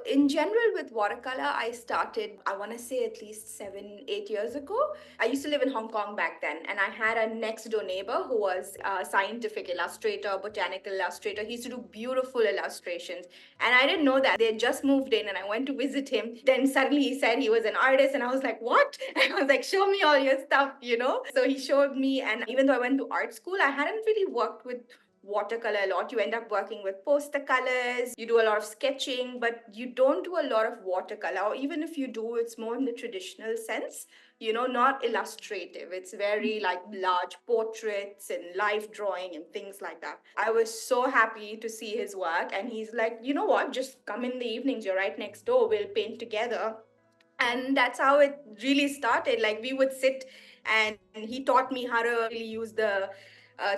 In general, with watercolor, I started, I want to say at least 7, 8 years ago. I used to live in Hong Kong back then, and I had a next door neighbor who was a scientific illustrator, botanical illustrator. He used to do beautiful illustrations. And I didn't know that. They had just moved in, and I went to visit him. Then suddenly he said he was an artist, and I was like, what? And I was like, show me all your stuff. So he showed me, and even though I went to art school, I hadn't really worked with watercolor a lot. You end up working with poster colors, you do a lot of sketching, but you don't do a lot of watercolor. Or even if you do, it's more in the traditional sense, not illustrative. It's very like large portraits and life drawing and things like that. I was so happy to see his work, and he's like, you know what, just come in the evenings, you're right next door, we'll paint together. And that's how it really started. Like, we would sit, and he taught me how to really use the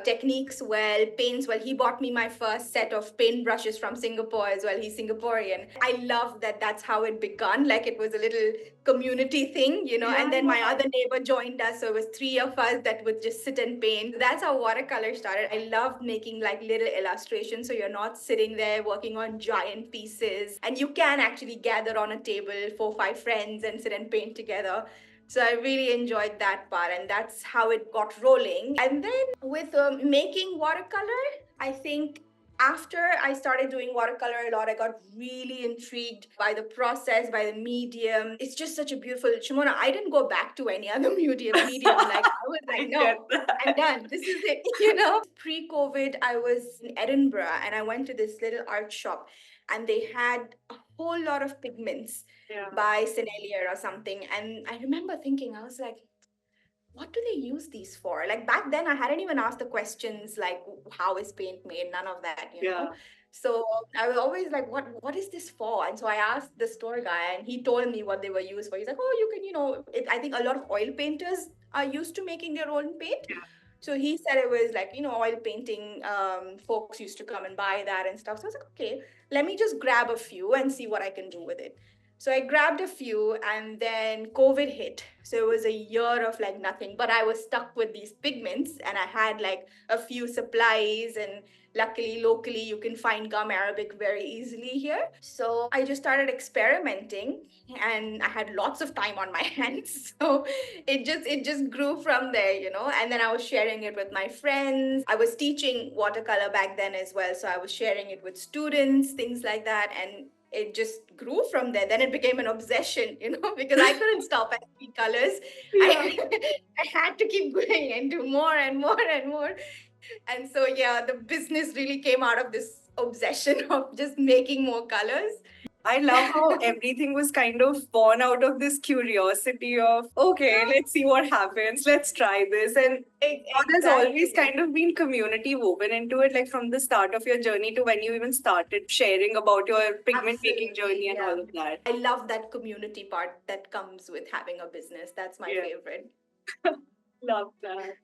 techniques well, paints well. He bought me my first set of paint brushes from Singapore as well. He's Singaporean. I love that that's how it begun. Like, it was a little community thing. Yeah. And then my other neighbor joined us. So it was three of us that would just sit and paint. That's how watercolor started. I loved making like little illustrations. So you're not sitting there working on giant pieces. And you can actually gather on a table, 4 or 5 friends, and sit and paint together. So I really enjoyed that part, and that's how it got rolling. And then with making watercolor, I think after I started doing watercolor a lot, I got really intrigued by the process, by the medium. It's just such a beautiful, Shimona, I didn't go back to any other medium. Like, I was like, I get no, I'm that. done. This is it. Pre-COVID, I was in Edinburgh, and I went to this little art shop, and they had a whole lot of pigments Yeah. by Sennelier or something. And I remember thinking, I was like, what do they use these for? Like, back then, I hadn't even asked the questions like, how is paint made? None of that. Yeah. So I was always like, what is this for? And so I asked the store guy, and he told me what they were used for. He's like, oh, you can, I think a lot of oil painters are used to making their own paint. Yeah. So he said it was like, oil painting, folks used to come and buy that and stuff. So I was like, okay, let me just grab a few and see what I can do with it. So I grabbed a few, and then COVID hit. So it was a year of like nothing, but I was stuck with these pigments, and I had like a few supplies, and luckily locally you can find gum arabic very easily here. So I just started experimenting, and I had lots of time on my hands. So it just grew from there. And then I was sharing it with my friends. I was teaching watercolor back then as well, so I was sharing it with students, things like that. And it just grew from there. Then it became an obsession, because I couldn't stop at 3 colors. Yeah. I, I had to keep going and do more and more and more. And so, yeah, the business really came out of this obsession of just making more colors. I love how everything was kind of born out of this curiosity of, okay, let's see what happens, let's try this. And there's always Exactly. kind of been community woven into it, like from the start of your journey to when you even started sharing about your pigment making journey Absolutely. and Yeah. all of that. I love that community part that comes with having a business. That's my Yeah. favorite. Love that.